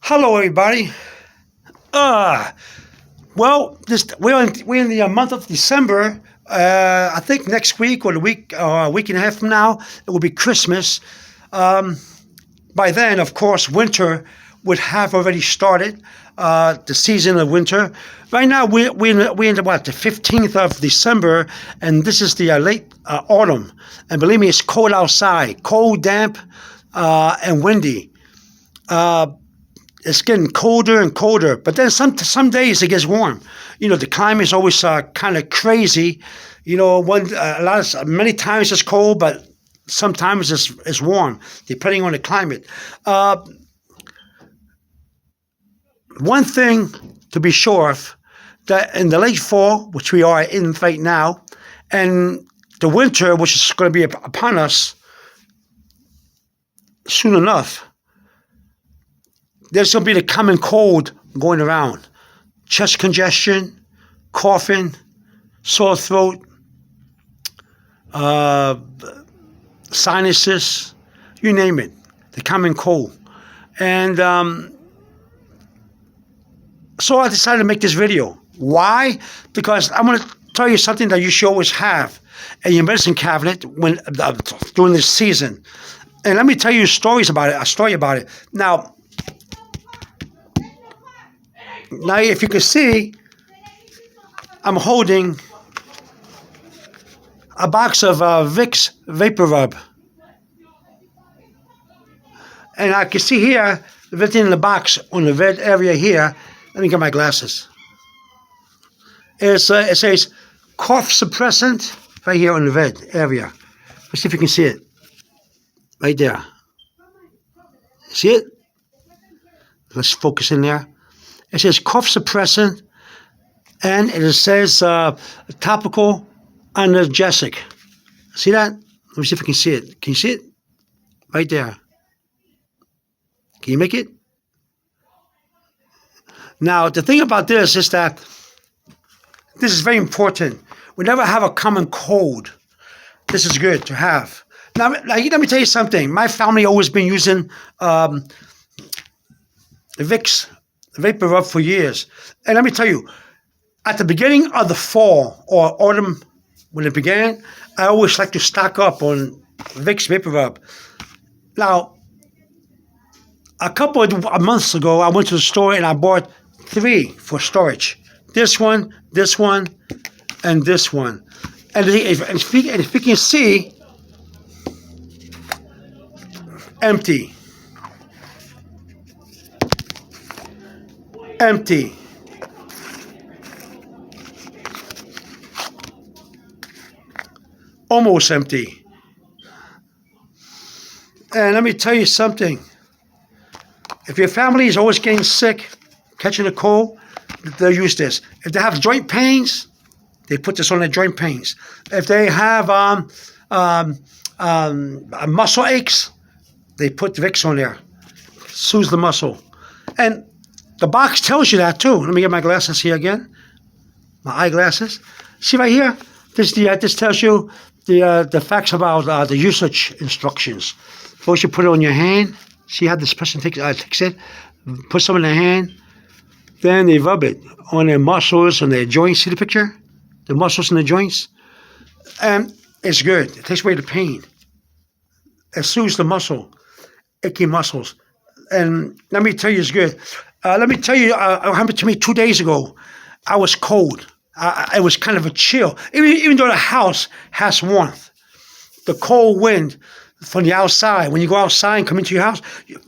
Hello, everybody. Uh, we're in the month of December. I think next week or a week and a half from now, it will be Christmas. Um, by then, of course, winter would have already started. The season of winter. Right now, we're in the 15th of December, and this is the late autumn. And believe me, it's cold outside, cold, damp, and windy. Uh, it's getting colder and colder. But then some days it gets warm. You know, the climate is always kind of crazy. You know, many times it's cold, but sometimes it's warm, depending on the climate. One thing to be sure of, that in the late fall, which we are in right now, and the winter, which is going to be upon us soon enough, there's going to be the common cold going around. Chest congestion, coughing, sore throat, sinuses, you name it, the common cold. And so I decided to make this video. Why? Because I'm going to tell you something that you should always have in your medicine cabinet during this season. And let me tell you a story about it. Now, if you can see, I'm holding a box of Vick's VapoRub. And I can see here, written in the box on the red area here. Let me get my glasses. It says cough suppressant right here on the red area. Let's see if you can see it. Right there. See it? Let's focus in there. It says cough suppressant, and it says topical analgesic. See that? Let me see if I can see it. Can you see it? Right there. Can you make it? Now, the thing about this is that this is very important. Whenever I have a common cold, this is good to have. Now, let me tell you something. My family always been using Vick's VapoRub for years. And let me tell you, at the beginning of the fall or autumn, when it began, I always like to stock up on Vick's VapoRub. Now, a couple of months ago, I went to the store and I bought 3 for storage. This one, and this one. And if you can see, empty. Empty. Almost empty. And let me tell you something. If your family is always getting sick, catching a cold, they'll use this. If they have joint pains, they put this on their joint pains. If they have muscle aches, they put Vicks on there. Soothes the muscle. And the box tells you that too. Let me get my glasses here again. My eyeglasses. See right here? This tells you the facts about the usage instructions. First, you put it on your hand. See how this person takes it? Put some in their hand. Then they rub it on their muscles and their joints. See the picture? The muscles and the joints. And it's good. It takes away the pain. It soothes the muscle, achy muscles. And let me tell you, it's good. Let me tell you, what happened to me 2 days ago. I was cold. It was kind of a chill. Even though the house has warmth, the cold wind from the outside, when you go outside and come into your house,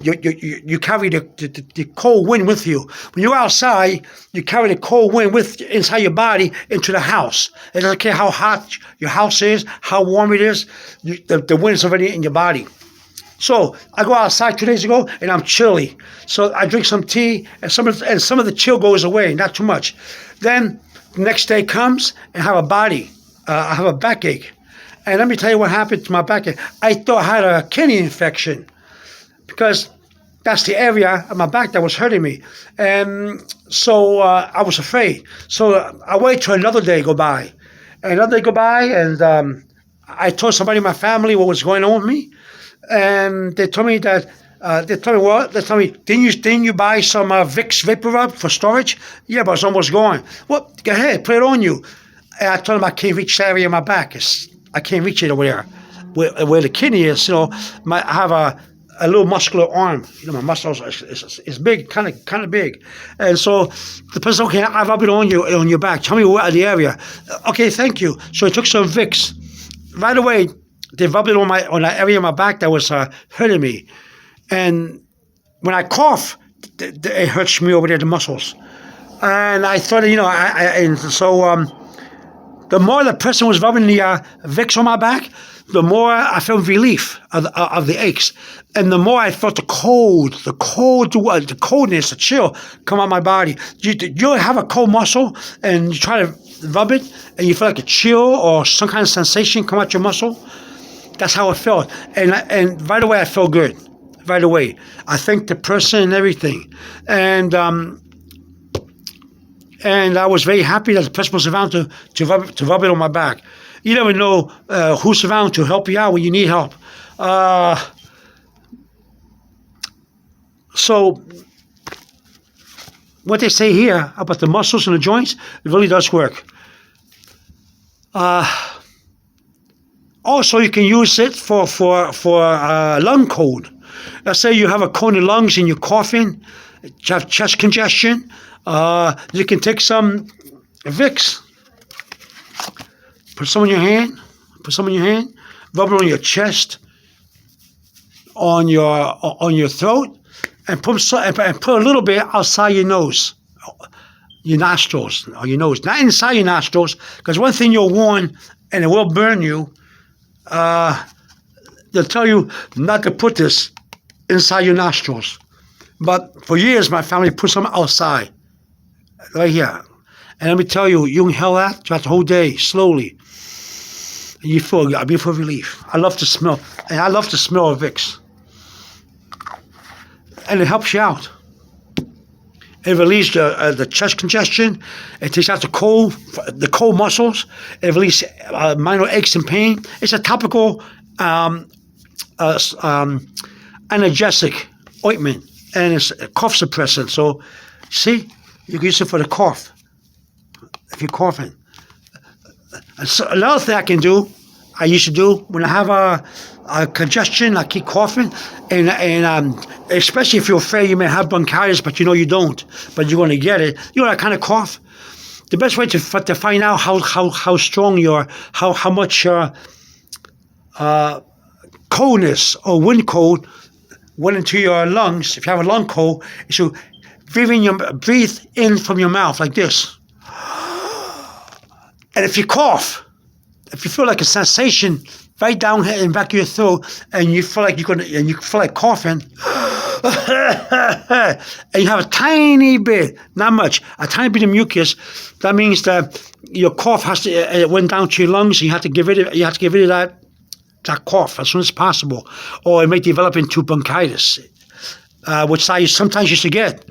you carry the cold wind with you. When you're outside, you carry the cold wind inside your body into the house. It doesn't care how hot your house is, how warm it is, the wind is already in your body. So I go outside 2 days ago and I'm chilly. So I drink some tea and some of the chill goes away, not too much. Then the next day comes and I have a backache. And let me tell you what happened to my backache. I thought I had a kidney infection because that's the area of my back that was hurting me. And so I was afraid. So I waited till another day go by. And another day go by and I told somebody in my family what was going on with me. And they told me that They tell me what? They tell me, didn't you buy some Vicks VapoRub for storage? Yeah, but it's almost gone. Well, go ahead, put it on you. And I told them I can't reach that area of my back. I can't reach it over there. Where the kidney is, I have a little muscular arm. My muscles is big, kind of big. And so the person, okay, I've rubbed it on your back. Tell me where the area. Okay, thank you. So I took some Vicks. Right away, they rubbed it on that area of my back that was hurting me. And when I cough, it hurts me over there, the muscles. And I thought, the more the person was rubbing the Vicks on my back, the more I felt relief of the aches. And the more I felt the coldness, the chill come out my body. You have a cold muscle and you try to rub it and you feel like a chill or some kind of sensation come out your muscle. That's how it felt. And right away I felt good. Right away. I thanked the person and everything. And I was very happy that the person was around to rub it on my back. You never know who's around to help you out when you need help. So what they say here about the muscles and the joints, it really does work. Also, you can use it for lung cold. Let's say you have a cold in the lungs and you're coughing, you have chest congestion. You can take some Vicks, put some in your hand, rub it on your chest, on your throat, and put a little bit outside your nose, your nostrils, or your nose, not inside your nostrils, because one thing you'll warn, and it will burn you, they'll tell you not to put this inside your nostrils. But for years, my family put some outside, right here. And let me tell you, you inhale that throughout the whole day, slowly. And you feel a beautiful relief. I love to smell, and I love the smell of Vicks. And it helps you out. It relieves the chest congestion. It takes out the cold muscles. It releases minor aches and pain. It's a topical analgesic ointment, and it's a cough suppressant. So, see, you can use it for the cough if you're coughing. And so another thing I used to do when I have a congestion, I keep coughing, and especially if you're afraid you may have bronchitis, but you know you don't, but you're going to get it. You know that kind of cough. The best way to find out how strong how much coldness or wind cold went into your lungs. If you have a lung cold, is to breathe in from your mouth like this. And if you cough, if you feel like a sensation right down here in the back of your throat, and you feel like you feel like coughing, and you have a tiny bit, not much, a tiny bit of mucus, that means that your cough it went down to your lungs, and you have to get rid of that cough as soon as possible, or it may develop into bronchitis, which I sometimes used to get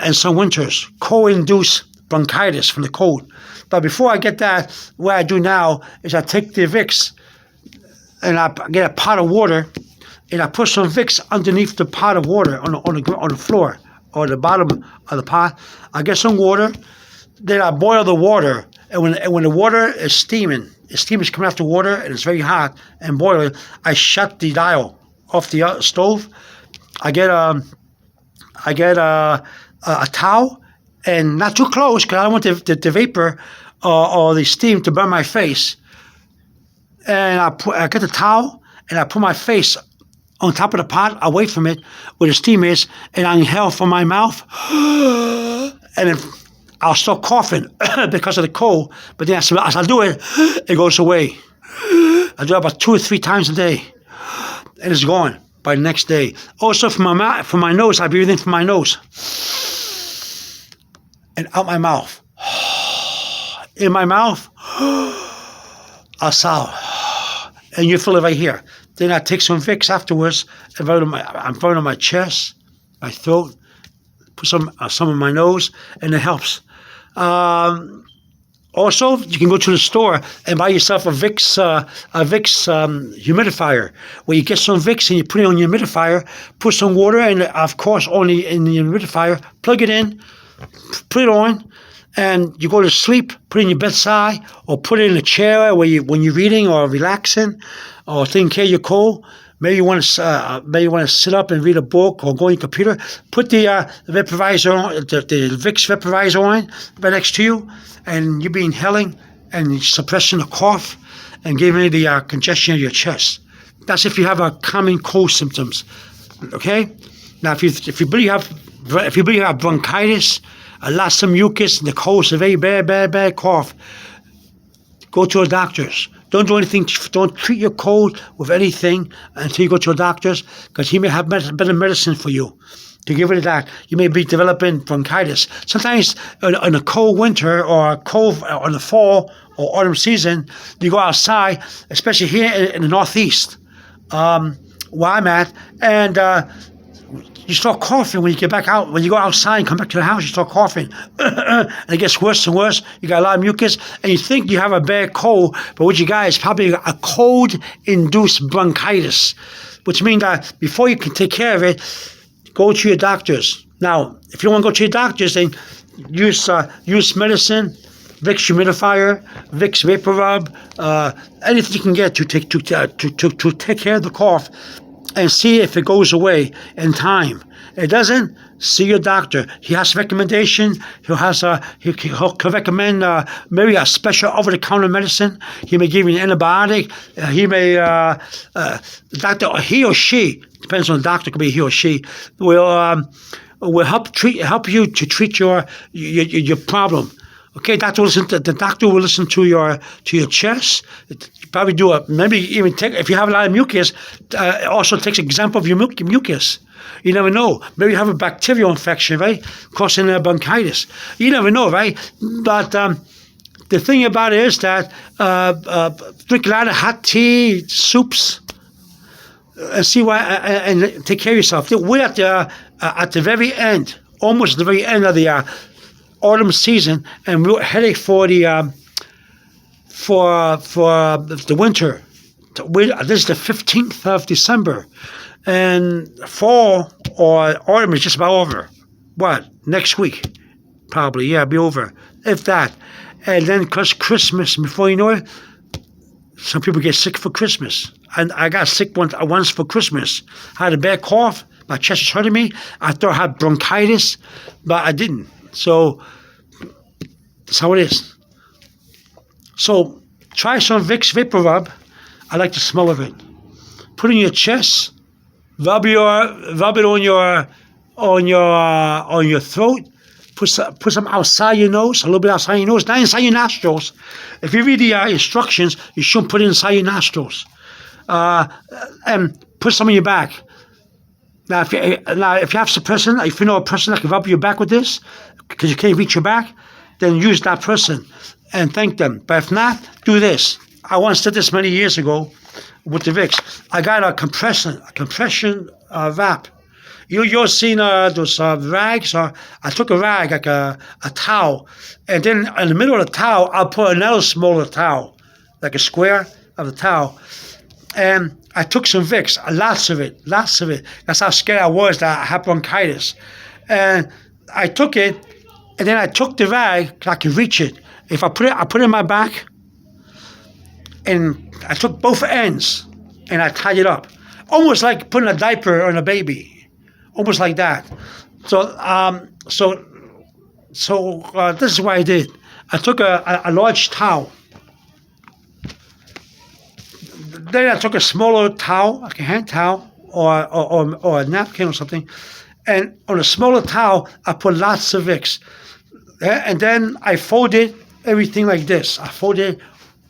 in some winters, cold-induced bronchitis from the cold. But before I get that, what I do now is I take the Vicks and I get a pot of water and I put some Vicks underneath the pot of water on the floor or the bottom of the pot. I get some water, then I boil the water, and when the water is steaming, the steam is coming off the water and it's very hot and boiling, I shut the dial off the stove. I get a towel, and not too close because I don't want the vapor or the steam to burn my face. And I get the towel and I put my face on top of the pot, away from it, where the steam is, and I inhale from my mouth, and then I'll start coughing because of the cold. But then as I do it, it goes away. I do it about 2 or 3 times a day, and it's gone by the next day. Also, from my nose, I breathe in from my nose and out my mouth. In my mouth, I'll sound, and you feel it right here. Then I take some Vicks afterwards and I'm putting on my chest, my throat, put some on my nose, and it helps. Also, you can go to the store and buy yourself a Vicks humidifier, where you get some Vicks and you put it on your humidifier, put some water, and of course, only in the humidifier, plug it in, put it on, and you go to sleep, put it in your bedside, or put it in a chair when you're reading or relaxing, or taking care of your cold. Maybe you want to sit up and read a book or go on your computer. Put the vaporizer on, the Vicks vaporizer on right next to you, and you'll be inhaling and suppressing the cough and giving the congestion of your chest. That's if you have common cold symptoms. Okay. Now, if you really have bronchitis, lots of mucus, and the cold's a very bad cough, go to a doctor's. Don't do anything. Don't treat your cold with anything until you go to a doctor's, because he may have better medicine for you to give it that. You may be developing bronchitis. Sometimes in a cold winter or a cold in the fall or autumn season, you go outside, especially here in the Northeast, where I'm at, and you start coughing when you get back out. When you go outside and come back to the house, you start coughing. And it gets worse and worse. You got a lot of mucus, and you think you have a bad cold, but what you got is probably a cold-induced bronchitis, which means that before you can take care of it, go to your doctors. Now, if you don't want to go to your doctors, then use medicine, Vicks humidifier, Vicks VapoRub, anything you can get to take care of the cough, and see if it goes away in time. It doesn't, see your doctor. He has a he'll recommend maybe a special over-the-counter medicine. He may give you an antibiotic. He may doctor, he or she, depends on the doctor, could be he or she, will help you to treat your problem. Okay, the doctor will listen to your chest. Probably maybe even take, if you have a lot of mucus, also takes example of your mucus. You never know. Maybe you have a bacterial infection, right, causing bronchitis. You never know, right? But the thing about it is that drink a lot of hot tea, soups, and see why, and take care of yourself. We're at the very end, almost the very end of the autumn season, and we're heading for the winter. This is the 15th of December, and fall or autumn is just about over. What, next week? Probably, yeah, be over, if that. And then because Christmas, before you know it, some people get sick for Christmas. And I got sick once for Christmas. I had a bad cough. My chest was hurting me. I thought I had bronchitis, but I didn't. So that's how it is. So try some Vicks VapoRub. I like the smell of it. Put it in your chest. Rub it on your throat. Put some outside your nose, a little bit outside your nose, not inside your nostrils. If you read the instructions, you shouldn't put it inside your nostrils. And put some in your back. Now, if you have a person, if you know a person that can rub your back with this, because you can't reach your back, then use that person and thank them. But if not, do this. I once did this many years ago with the Vicks. I got a compression wrap. You've seen those rags? I took a rag, like a towel, and then in the middle of the towel, I'll put another smaller towel, like a square of the towel. And I took some Vicks, lots of it. That's how scared I was that I had bronchitis. And I took it, and then I took the rag, because I could reach it. If I put it in my back, and I took both ends, and I tied it up. Almost like putting a diaper on a baby. Almost like that. So this is what I did. I took a large towel. Then I took a smaller towel, like a hand towel, or a napkin or something. And on a smaller towel, I put lots of Vicks. And then I folded everything like this. I folded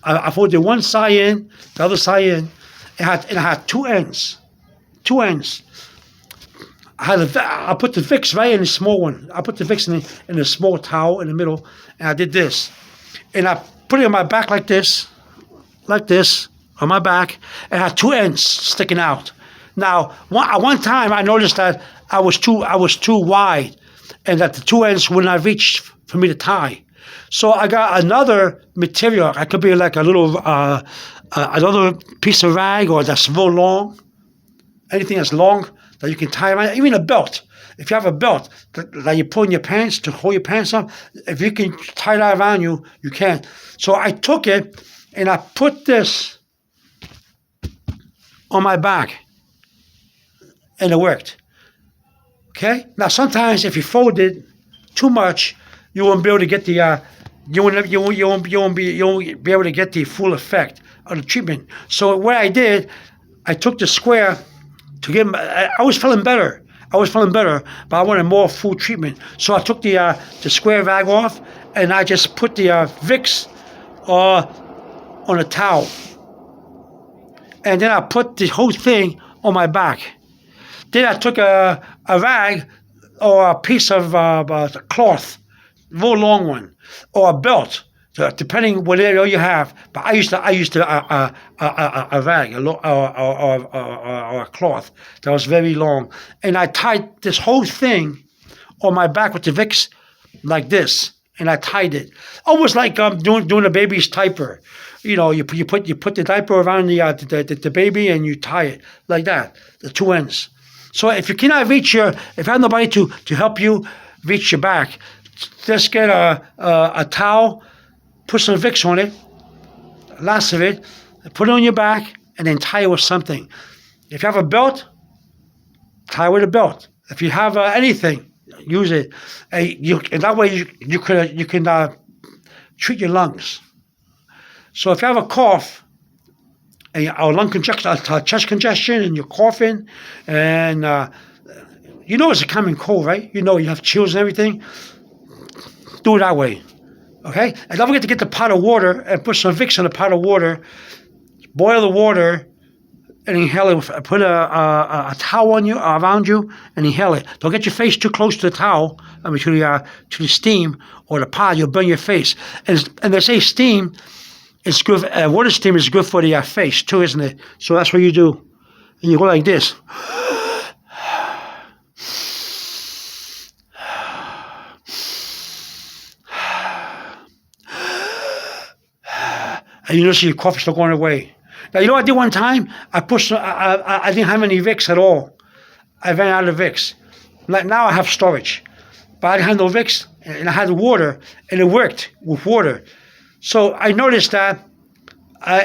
one side in, the other side in. And I had two ends. I put the Vicks right in the small one. I put the Vicks in a small towel in the middle, and I did this. And I put it on my back like this, on my back, and I had two ends sticking out. Now, at one time, I noticed that I was too wide, and that the two ends would not reach for me to tie. So I got another material. I could be like a little, another piece of rag or that's real long. Anything that's long that you can tie around, even a belt. If you have a belt that you put in your pants to hold your pants up, if you can tie that around you, you can. So I took it and I put this on my back, and it worked. Okay. Now sometimes if you fold it too much, you won't be able to get the you won't be able to get the full effect of the treatment. So what I did, I took the square to give. I was feeling better. But I wanted more full treatment. So I took the square rag off, and I just put the Vicks on a towel, and then I put the whole thing on my back. Then I took a rag or a piece of cloth, a real long one, or a belt, depending what area you have. But I used a rag or a cloth that was very long, and I tied this whole thing on my back with the Vicks like this, and I tied it almost like doing a baby's diaper. You know, you put the diaper around the baby and you tie it like that, the two ends. So if you cannot if you have nobody to help you reach your back, just get a towel, put some Vicks on it, lots of it, put it on your back, and then tie it with something. If you have a belt, tie it with a belt. If you have anything, use it. And that way you can treat your lungs. So if you have a cough, or lung congestion, chest congestion, and you're coughing, and you know it's a common cold, right? You know you have chills and everything. Do it that way, okay? And don't forget to get the pot of water and put some Vicks in the pot of water. Boil the water and inhale it. Put a towel on you, around you, and inhale it. Don't get your face too close to the towel. I mean, to the steam or the pot. You'll burn your face. And they say steam. It's good. Water steam is good for the face too, isn't it? So that's what you do, and you go like this, and you notice your cough is still going away. Now you know what I did one time? I didn't have any Vicks at all. I ran out of Vicks. Like now I have storage, but I didn't have no Vicks, and I had water, and it worked with water. So I noticed that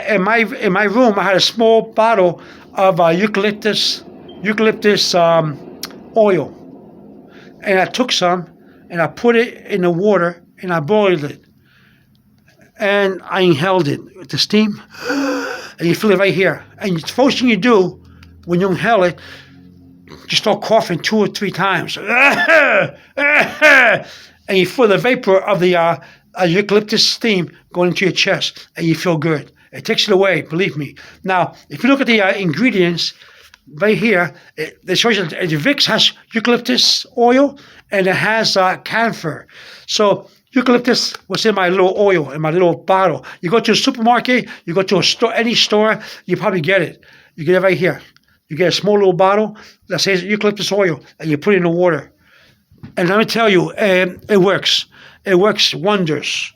in my room I had a small bottle of eucalyptus oil, and I took some and I put it in the water and I boiled it, and I inhaled it with the steam, and you feel it right here. And the first thing you do when you inhale it, you start coughing 2 or 3 times, and you feel the vapor of the eucalyptus steam going into your chest, and you feel good. It takes it away, believe me. Now, if you look at the ingredients right here, it shows you the Vicks has eucalyptus oil and it has camphor. So eucalyptus was in my little oil, in my little bottle. You go to a supermarket, you go to a store, any store, you probably get it. You get it right here. You get a small little bottle that says eucalyptus oil, and you put it in the water. And let me tell you, it works. It works wonders.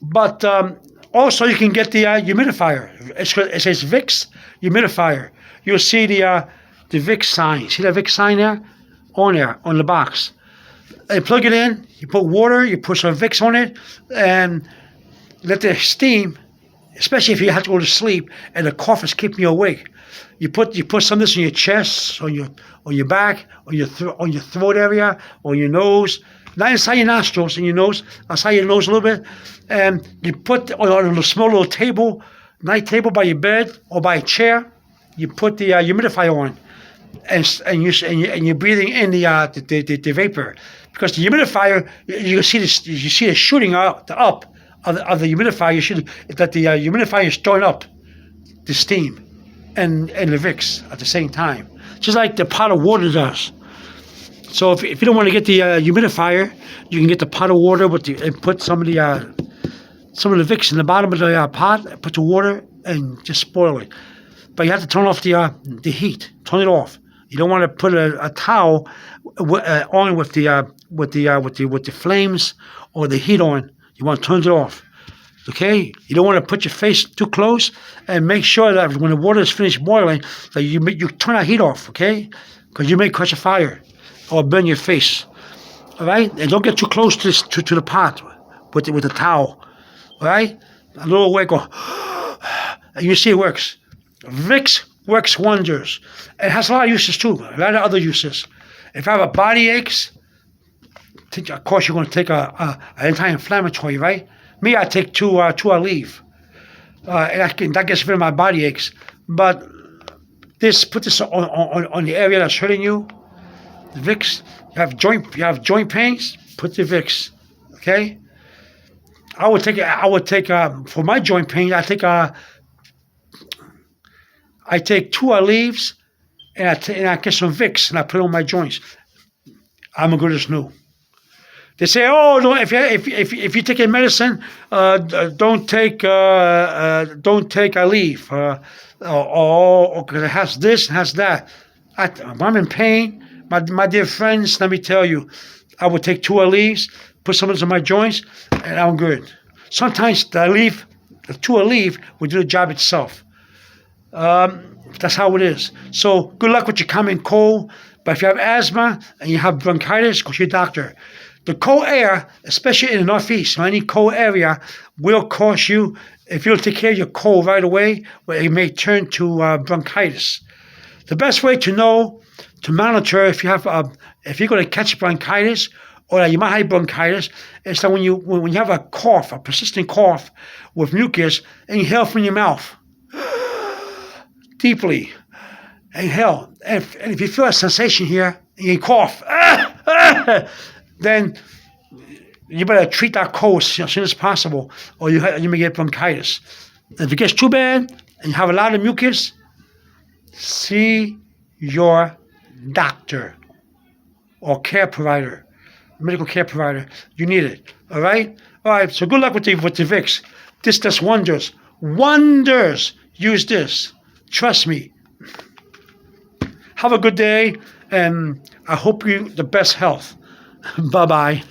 But also you can get the humidifier. It says Vicks humidifier. You'll see the Vicks sign. See that Vicks sign there? On the box. And plug it in, you put water, you put some Vicks on it, and let the steam, especially if you have to go to sleep and the cough is keeping you awake. You put some of this on your chest, on your back, on your throat area, on your nose, not inside your nostrils, in your nose, outside your nose a little bit, and you put on a small little table, night table by your bed or by a chair. You put the humidifier on, and you're breathing in the vapor, because the humidifier, you see it shooting up of the humidifier. You see that the humidifier is throwing up the steam and the Vicks at the same time, just like the pot of water does. So if you don't want to get the humidifier, you can get the pot of water and put some of the Vicks in the bottom of the pot. Put the water and just boil it. But you have to turn off the heat. Turn it off. You don't want to put a towel on with the flames or the heat on. You want to turn it off. Okay, you don't want to put your face too close, and make sure that when the water is finished boiling, that you turn that heat off. Okay, because you may catch a fire or burn your face. All right, and don't get too close to the pot with the towel. All right, a little way go, and you see it works. Vicks works wonders. It has a lot of uses too. A lot of other uses. If you have a body aches, of course you're going to take an anti-inflammatory, right? Me, I take two Aleve. And that gets rid of my body aches. But put this on the area that's hurting you. The Vicks. You have joint pains. Put the Vicks. Okay. I would take for my joint pain. I take two Aleves and I get some Vicks and I put it on my joints. I'm as good as new. They say, oh, no, if you're taking medicine, don't take Aleve, or because it has this and has that. If I'm in pain, my dear friends, let me tell you, I would take two Aleves, put some of them on my joints, and I'm good. Sometimes the two Aleve will do the job itself. That's how it is. So good luck with your common cold. But if you have asthma and you have bronchitis, go to your doctor. The cold air, especially in the Northeast or any cold area, will cause you, if you don't take care of your cold right away, well, it may turn to bronchitis. The best way to know, to monitor if you're going to catch bronchitis or that you might have bronchitis, is that when you have a cough, a persistent cough with mucus, inhale from your mouth deeply. Inhale. And if you feel a sensation here and you cough, then you better treat that cold as soon as possible, or you may get bronchitis. If it gets too bad and you have a lot of mucus, see your doctor or care provider, medical care provider. You need it. All right? All right, so good luck with the Vicks. This does wonders. Wonders. Use this. Trust me. Have a good day, and I hope you the best health. Bye-bye.